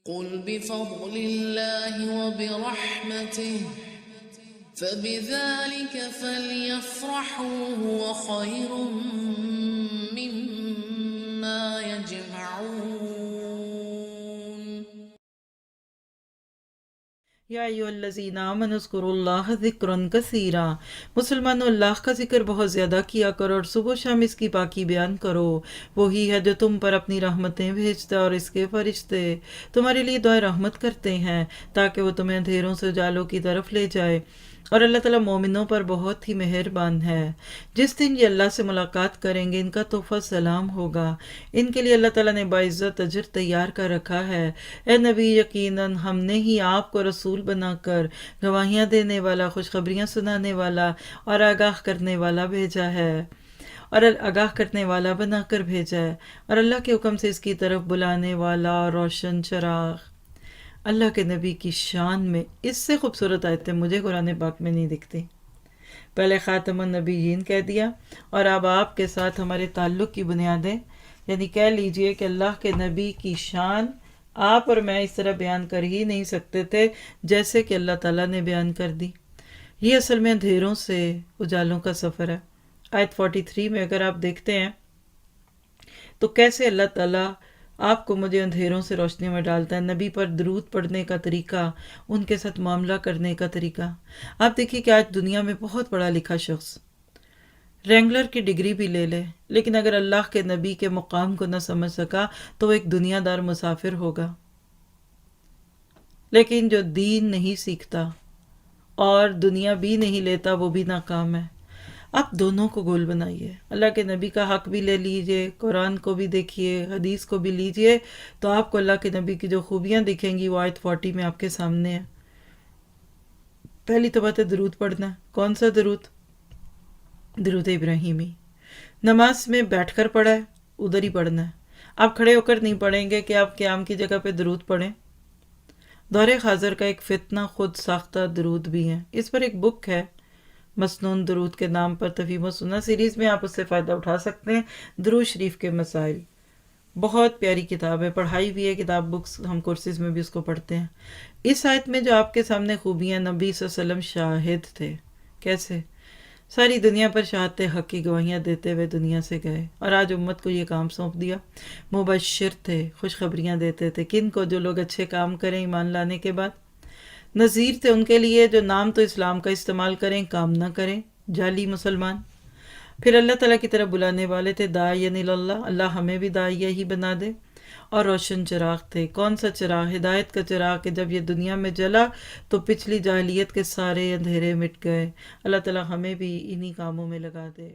قل بفضل الله وبرحمته فبذلك فليفرحوا هو خير مما يجمعون یا ایھا الذین آمنوا اذکروا اللہ ذکرا کثیرا، مسلمانوں اللہ کا ذکر بہت زیادہ کیا کرو اور صبح و شام اس کی پاکی بیان کرو۔ وہی ہے جو تم پر اپنی رحمتیں بھیجتا اور اس کے فرشتے تمہارے لیے دعائے رحمت کرتے ہیں تاکہ وہ تمہیں اندھیروں سے اجالوں کی طرف لے جائے، اور اللہ تعالیٰ مومنوں پر بہت ہی مہربان ہے۔ جس دن یہ اللہ سے ملاقات کریں گے ان کا تحفہ سلام ہوگا، ان کے لیے اللہ تعالیٰ نے باعزت اجر تیار کر رکھا ہے۔ اے نبی، یقیناً ہم نے ہی آپ کو رسول بنا کر گواہیاں دینے والا، خوشخبریاں سنانے والا اور آگاہ کرنے والا بھیجا ہے، اور آگاہ کرنے والا بنا کر بھیجا ہے، اور اللہ کے حکم سے اس کی طرف بلانے والا اور روشن چراغ۔ اللہ کے نبی کی شان میں اس سے خوبصورت آیتیں مجھے قرآن پاک میں نہیں دکھتی۔ پہلے خاتم النبیین کہہ دیا، اور اب آپ کے ساتھ ہمارے تعلق کی بنیادیں، یعنی کہہ لیجئے کہ اللہ کے نبی کی شان آپ اور میں اس طرح بیان کر ہی نہیں سکتے تھے جیسے کہ اللہ تعالیٰ نے بیان کر دی۔ یہ اصل میں اندھیروں سے اجالوں کا سفر ہے۔ آیت 43 میں اگر آپ دیکھتے ہیں تو کیسے اللہ تعالیٰ آپ کو مجھے اندھیروں سے روشنی میں ڈالتا ہے، نبی پر درود پڑھنے کا طریقہ، ان کے ساتھ معاملہ کرنے کا طریقہ۔ آپ دیکھیے کہ آج دنیا میں بہت پڑھا لکھا شخص رینگلر کی ڈگری بھی لے لے، لیکن اگر اللہ کے نبی کے مقام کو نہ سمجھ سکا تو وہ ایک دنیا دار مسافر ہوگا۔ لیکن جو دین نہیں سیکھتا اور دنیا بھی نہیں لیتا وہ بھی ناکام ہے۔ آپ دونوں کو گول بنائیے، اللہ کے نبی کا حق بھی لے لیجئے، قرآن کو بھی دیکھیے، حدیث کو بھی لیجئے، تو آپ کو اللہ کے نبی کی جو خوبیاں دکھیں گی وہ آیت 40 میں آپ کے سامنے ہے۔ پہلی تو بات ہے درود پڑھنا ہے۔ کون سا درود؟ درود ابراہیمی۔ نماز میں بیٹھ کر پڑھا ہے، ادھر ہی پڑھنا ہے۔ آپ کھڑے ہو کر نہیں پڑھیں گے کہ آپ قیام کی جگہ پہ درود پڑھیں۔ دور خاضر کا ایک فتنہ خود ساختہ درود بھی ہے، اس پر ایک بک ہے مسنون درود کے نام پر، تفہیم و سنہ سیریز میں آپ اس سے فائدہ اٹھا سکتے ہیں۔ درود شریف کے مسائل، بہت پیاری کتاب ہے، پڑھائی بھی ہے کتاب، بکس ہم کورسز میں بھی اس کو پڑھتے ہیں۔ اس آیت میں جو آپ کے سامنے خوبیاں، نبی صلی اللہ علیہ وسلم شاہد تھے، کیسے ساری دنیا پر شہادت حق کی گواہیاں دیتے ہوئے دنیا سے گئے، اور آج امت کو یہ کام سونپ دیا۔ مبشر تھے، خوشخبریاں دیتے تھے، کن کو؟ جو لوگ اچھے کام کریں ایمان لانے کے بعد۔ نذیر تھے ان کے لیے جو نام تو اسلام کا استعمال کریں، کام نہ کریں، جعلی مسلمان۔ پھر اللہ تعالیٰ کی طرف بلانے والے تھے، داعین اللہ، اللہ ہمیں بھی داعیہ ہی بنا دے۔ اور روشن چراغ تھے۔ کون سا چراغ؟ ہدایت کا چراغ، کہ جب یہ دنیا میں جلا تو پچھلی جاہلیت کے سارے اندھیرے مٹ گئے۔ اللہ تعالیٰ ہمیں بھی انہی کاموں میں لگا دے۔